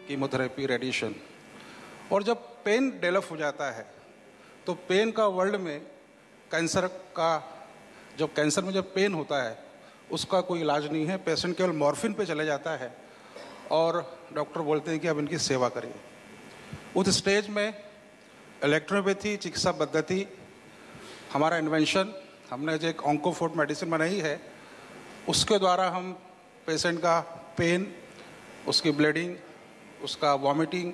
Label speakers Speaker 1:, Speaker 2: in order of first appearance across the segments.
Speaker 1: Chemotherapy, radiation. और जब pen develop हो जाता है तो पेन का वर्ल्ड में कैंसर का, जब कैंसर में जब पेन होता है उसका कोई इलाज नहीं है, पेशेंट केवल मॉर्फिन पे चले जाता है और डॉक्टर बोलते हैं कि अब इनकी सेवा करिए। उस स्टेज में इलेक्ट्रोपैथी चिकित्सा पद्धति, हमारा इन्वेंशन, हमने जो एक ऑन्कोफोर्ट मेडिसिन बनाई है, उसके द्वारा हम पेशेंट का पेन, उसकी ब्लीडिंग, उसका वॉमिटिंग,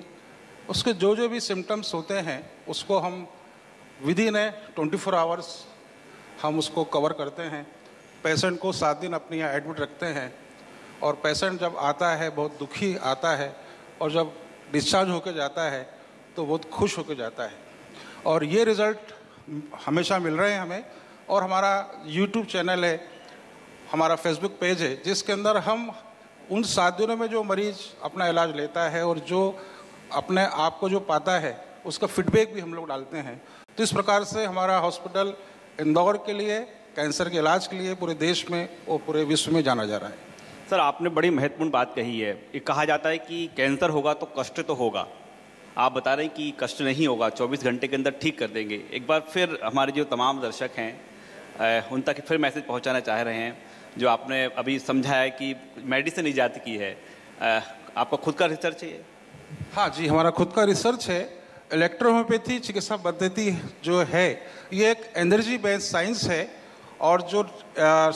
Speaker 1: उसके जो जो भी सिम्टम्स होते हैं उसको हम विदिन 24 आवर्स हम उसको कवर करते हैं। पेशेंट को 7 दिन अपने यहाँ एडमिट रखते हैं और पेशेंट जब आता है बहुत दुखी आता है और जब डिस्चार्ज होकर जाता है तो बहुत खुश होकर जाता है। और ये रिज़ल्ट हमेशा मिल रहे हैं हमें। और हमारा यूट्यूब चैनल है, हमारा फेसबुक पेज है, जिसके अंदर हम उन 7 दिनों में जो मरीज़ अपना इलाज लेता है और जो अपने आप को जो पाता है उसका फीडबैक भी हम लोग डालते हैं। तो इस प्रकार से हमारा हॉस्पिटल इंदौर के लिए कैंसर के इलाज के लिए पूरे देश में और पूरे विश्व में जाना जा रहा है।
Speaker 2: सर, आपने बड़ी महत्वपूर्ण बात कही है। ये कहा जाता है कि कैंसर होगा तो कष्ट तो होगा। आप बता रहे हैं कि कष्ट नहीं होगा, 24 घंटे के अंदर ठीक कर देंगे। एक बार फिर हमारे जो तमाम दर्शक हैं उन तक फिर मैसेज पहुंचाना चाह रहे हैं। जो आपने अभी समझाया कि मेडिसिन ईजाद की है, आपका खुद का रिसर्च है?
Speaker 1: हाँ जी, हमारा खुद का रिसर्च है। इलेक्ट्रोहोम्योपैथी चिकित्सा पद्धति जो है ये एक एनर्जी बेस्ड साइंस है और जो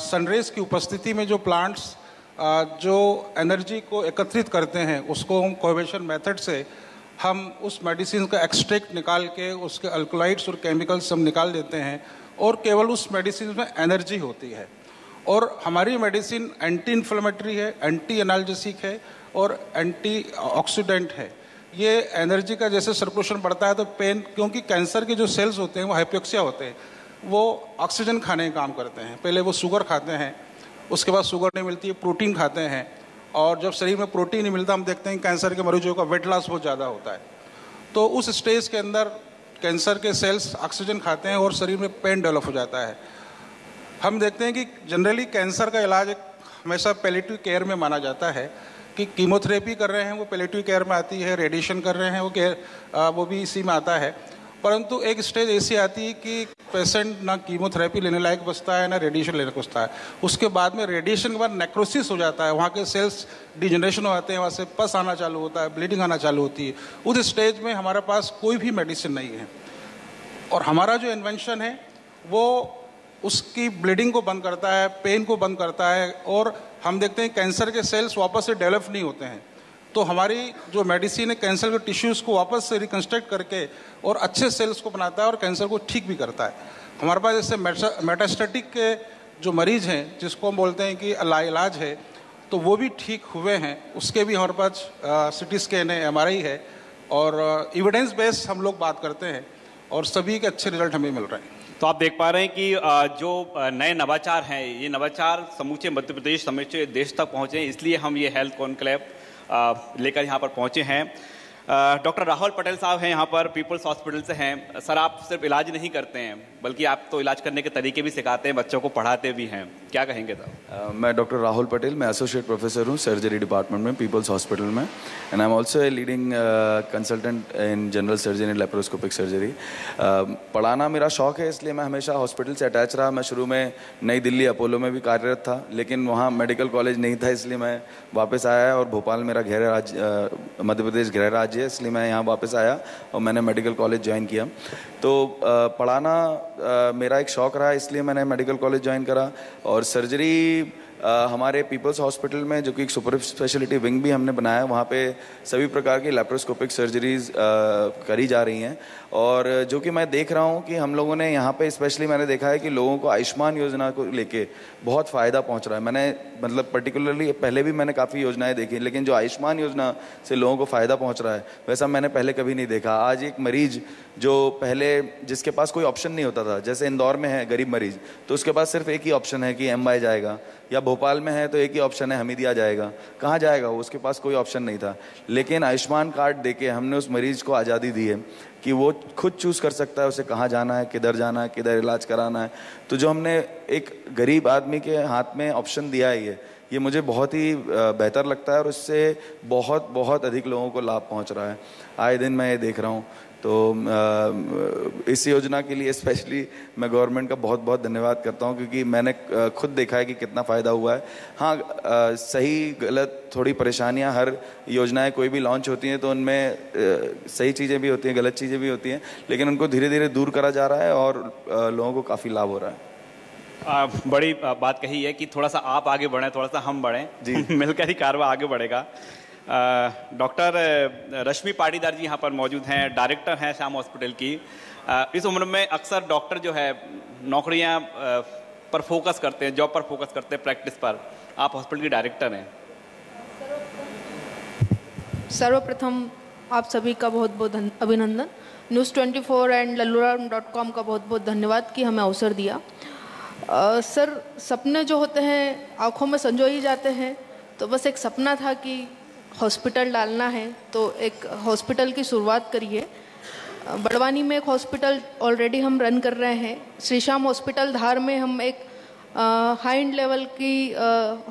Speaker 1: सनरेज की उपस्थिति में जो प्लांट्स जो एनर्जी को एकत्रित करते हैं उसको हम कोएबेशन मेथड से हम उस मेडिसिन का एक्सट्रैक्ट निकाल के उसके अल्कोलाइड्स और केमिकल्स हम निकाल देते हैं और केवल उस मेडिसिन में एनर्जी होती है। और हमारी मेडिसिन एंटी इन्फ्लेमेटरी है, एंटी एनाल्जेसिक है और एंटी ऑक्सीडेंट है। ये एनर्जी का जैसे सर्कुलेशन बढ़ता है तो पेन, क्योंकि कैंसर के जो सेल्स होते हैं वो हाइपोक्सिया होते हैं, वो ऑक्सीजन खाने का काम करते हैं। पहले वो शुगर खाते हैं, उसके बाद शुगर नहीं मिलती है, प्रोटीन खाते हैं, और जब शरीर में प्रोटीन नहीं मिलता हम देखते हैं कैंसर के मरीजों का वेट लॉस बहुत ज़्यादा होता है। तो उस स्टेज के अंदर कैंसर के सेल्स ऑक्सीजन खाते हैं और शरीर में पेन डेवलप हो जाता है। हम देखते हैं कि जनरली कैंसर का इलाज एक हमेशा पैलिएटिव केयर में माना जाता है कि कीमोथेरेपी कर रहे हैं वो पैलिएटिव केयर में आती है, रेडिएशन कर रहे हैं वो भी इसी में आता है। परंतु एक स्टेज ऐसी आती है कि पेशेंट ना कीमोथेरेपी लेने लायक बचता है ना रेडिएशन लेने को बचता है। उसके बाद में रेडिएशन के बाद नेक्रोसिस हो जाता है, वहाँ के सेल्स डिजनरेशन हो जाते हैं, वहाँ से पस आना चालू होता है, ब्लीडिंग आना चालू होती है। उस स्टेज में हमारे पास कोई भी मेडिसिन नहीं है और हमारा जो इन्वेंशन है वो उसकी ब्लीडिंग को बंद करता है, पेन को बंद करता है और हम देखते हैं कैंसर के सेल्स वापस से डेवलप नहीं होते हैं। तो हमारी जो मेडिसिन है कैंसर के टिश्यूज़ को वापस से रिकन्स्ट्रक्ट करके और अच्छे सेल्स को बनाता है और कैंसर को ठीक भी करता है। हमारे पास जैसे मेटास्टेटिक के जो मरीज हैं जिसको हम बोलते हैं कि लाइलाज है, तो वो भी ठीक हुए हैं। उसके भी हमारे पास सिटी स्कैन है, MRI है और एविडेंस बेस्ड हम लोग बात करते हैं और सभी के अच्छे रिजल्ट हमें मिल रहे हैं।
Speaker 2: तो आप देख पा रहे हैं कि जो नए नवाचार हैं, ये नवाचार समूचे मध्य प्रदेश, समूचे देश तक पहुँचे, इसलिए हम ये हेल्थ कॉन्क्लेव लेकर यहाँ पर पहुँचे हैं। डॉक्टर राहुल पटेल साहब हैं यहाँ पर, पीपल्स हॉस्पिटल से हैं। सर, आप सिर्फ इलाज नहीं करते हैं बल्कि आप तो इलाज करने के तरीके भी सिखाते हैं, बच्चों को पढ़ाते भी हैं। क्या कहेंगे सर?
Speaker 3: मैं डॉक्टर राहुल पटेल, मैं एसोसिएट प्रोफेसर हूँ सर्जरी डिपार्टमेंट में पीपल्स हॉस्पिटल में, and I am also a leading consultant in general surgery and laparoscopic surgery. पढ़ाना मेरा शौक है, इसलिए मैं हमेशा हॉस्पिटल से अटैच रहा। मैं शुरू में नई दिल्ली अपोलो में भी कार्यरत था, लेकिन वहाँ मेडिकल कॉलेज नहीं था, इसलिए मैं वापस आया और भोपाल मेरा गृह राज्य, मध्य प्रदेश गृह राज्य है, इसलिए मैं यहाँ वापस आया और मैंने मेडिकल कॉलेज ज्वाइन किया। तो पढ़ाना मेरा एक शौक रहा, इसलिए मैंने मेडिकल कॉलेज ज्वाइन करा। और सर्जरी हमारे पीपल्स हॉस्पिटल में, जो कि एक सुपर स्पेशलिटी विंग भी हमने बनाया है, वहाँ पे सभी प्रकार की लैप्रोस्कोपिक सर्जरीज करी जा रही हैं। और जो कि मैं देख रहा हूँ कि हम लोगों ने यहाँ पे स्पेशली मैंने देखा है कि लोगों को आयुष्मान योजना को लेके बहुत फ़ायदा पहुँच रहा है। मैंने मतलब पर्टिकुलरली पहले भी मैंने काफ़ी योजनाएं देखी, लेकिन जो आयुष्मान योजना से लोगों को फ़ायदा पहुँच रहा है वैसा मैंने पहले कभी नहीं देखा। आज एक मरीज जो पहले जिसके पास कोई ऑप्शन नहीं होता था, जैसे इंदौर में है गरीब मरीज, तो उसके पास सिर्फ एक ही ऑप्शन है कि MI जाएगा, या भोपाल में है तो एक ही ऑप्शन है हमीदिया जाएगा, कहाँ जाएगा वो, उसके पास कोई ऑप्शन नहीं था। लेकिन आयुष्मान कार्ड देके हमने उस मरीज को आज़ादी दी है कि वो खुद चूज़ कर सकता है उसे कहाँ जाना है, किधर जाना है, किधर इलाज कराना है। तो जो हमने एक गरीब आदमी के हाथ में ऑप्शन दिया है ये मुझे बहुत ही बेहतर लगता है और उससे बहुत बहुत अधिक लोगों को लाभ पहुंच रहा है। आए दिन मैं ये देख रहा हूँ। तो इस योजना के लिए स्पेशली मैं गवर्नमेंट का बहुत बहुत धन्यवाद करता हूँ, क्योंकि मैंने खुद देखा है कि कितना फ़ायदा हुआ है। हाँ, सही गलत थोड़ी परेशानियाँ, हर योजनाएं कोई भी लॉन्च होती हैं तो उनमें सही चीज़ें भी होती हैं, गलत चीज़ें भी होती हैं, लेकिन उनको धीरे धीरे दूर करा जा रहा है और लोगों को काफ़ी लाभ हो रहा है।
Speaker 2: बड़ी बात कही है कि थोड़ा सा आप आगे बढ़ें, थोड़ा सा हम बढ़ें जी। मिलकर ही कारवां आगे बढ़ेगा। डॉक्टर रश्मि पाटीदार जी यहाँ पर मौजूद हैं, डायरेक्टर हैं श्याम हॉस्पिटल की। इस उम्र में अक्सर डॉक्टर जो है नौकरियाँ पर फोकस करते हैं, जॉब पर फोकस करते हैं, प्रैक्टिस पर। आप हॉस्पिटल के डायरेक्टर हैं।
Speaker 4: सर्वप्रथम आप सभी का बहुत बहुत अभिनंदन। News24 एंड lalluram.com का बहुत बहुत धन्यवाद कि हमें अवसर दिया। सर, सपने जो होते हैं आँखों में संजोए ही जाते हैं, तो बस एक सपना था कि हॉस्पिटल डालना है, तो एक हॉस्पिटल की शुरुआत करिए। बड़वानी में एक हॉस्पिटल ऑलरेडी हम रन कर रहे हैं। श्री श्याम हॉस्पिटल धार में हम एक हाई एंड लेवल की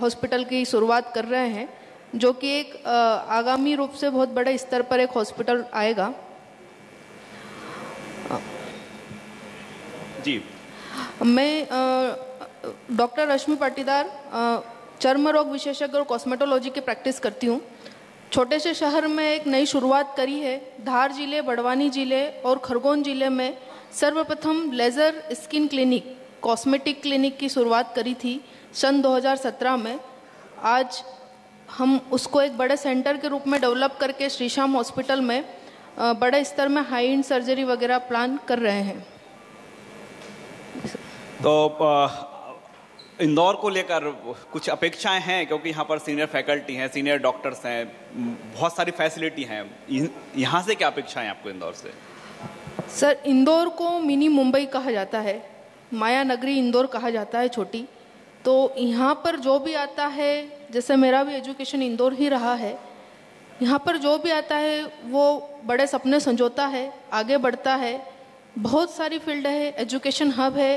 Speaker 4: हॉस्पिटल की शुरुआत कर रहे हैं, जो कि एक आगामी रूप से बहुत बड़े स्तर पर एक हॉस्पिटल आएगा।
Speaker 2: जी,
Speaker 4: मैं डॉक्टर रश्मि पाटीदार चर्म रोग विशेषज्ञ और कॉस्मेटोलॉजी की प्रैक्टिस करती हूँ। छोटे से शहर में एक नई शुरुआत करी है। धार जिले, बड़वानी जिले और खरगोन जिले में सर्वप्रथम laser skin clinic, cosmetic clinic की शुरुआत करी थी सन 2017 में। आज हम उसको एक बड़े सेंटर के रूप में डेवलप करके श्री श्याम हॉस्पिटल में बड़े स्तर में हाई एंड सर्जरी वगैरह प्लान कर रहे हैं।
Speaker 2: तो इंदौर को लेकर कुछ अपेक्षाएं हैं, क्योंकि यहाँ पर सीनियर फैकल्टी हैं, सीनियर डॉक्टर्स हैं, बहुत सारी फैसिलिटी हैं। यहाँ से क्या अपेक्षाएं हैं आपको इंदौर से?
Speaker 4: सर, इंदौर को मिनी मुंबई कहा जाता है, माया नगरी इंदौर कहा जाता है, छोटी। तो यहाँ पर जो भी आता है, जैसे मेरा भी एजुकेशन इंदौर ही रहा है, यहाँ पर जो भी आता है वो बड़े सपने संजोता है, आगे बढ़ता है। बहुत सारी फील्ड है, एजुकेशन हब है।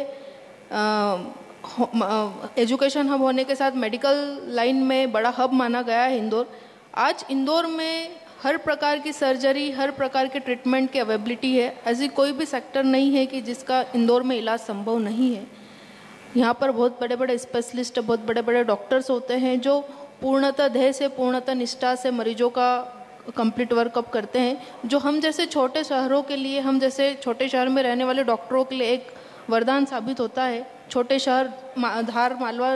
Speaker 4: एजुकेशन हब होने के साथ मेडिकल लाइन में बड़ा हब माना गया है इंदौर। आज इंदौर में हर प्रकार की सर्जरी, हर प्रकार के ट्रीटमेंट की अवेलेबिलिटी है। ऐसी कोई भी सेक्टर नहीं है कि जिसका इंदौर में इलाज संभव नहीं है। यहाँ पर बहुत बड़े बड़े स्पेशलिस्ट, बहुत बड़े बड़े डॉक्टर्स होते हैं जो पूर्णतः ध्येय से, पूर्णतः निष्ठा से मरीजों का कंप्लीट वर्कअप करते हैं, जो हम जैसे छोटे शहरों के लिए, हम जैसे छोटे शहर में रहने वाले डॉक्टरों के लिए एक वरदान साबित होता है। छोटे शहर धार मालवा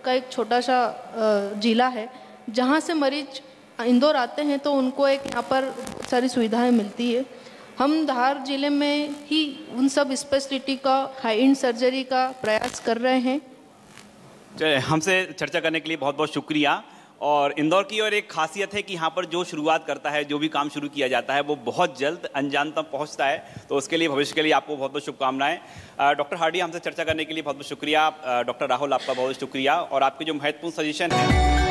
Speaker 4: का एक छोटा सा जिला है, जहाँ से मरीज इंदौर आते हैं तो उनको एक यहाँ पर सारी सुविधाएं मिलती है। हम धार जिले में ही उन सब स्पेशलिटी का, हाई एंड सर्जरी का प्रयास कर रहे हैं।
Speaker 2: हमसे चर्चा करने के लिए बहुत बहुत शुक्रिया। और इंदौर की और एक खासियत है कि यहाँ पर जो शुरुआत करता है, जो भी काम शुरू किया जाता है, वो बहुत जल्द अंजाम तक पहुँचता है। तो उसके लिए, भविष्य के लिए आपको बहुत बहुत शुभकामनाएं। डॉक्टर हार्डी, हमसे चर्चा करने के लिए बहुत बहुत शुक्रिया। डॉक्टर राहुल, आपका बहुत शुक्रिया। और आपके जो महत्वपूर्ण सजेशन है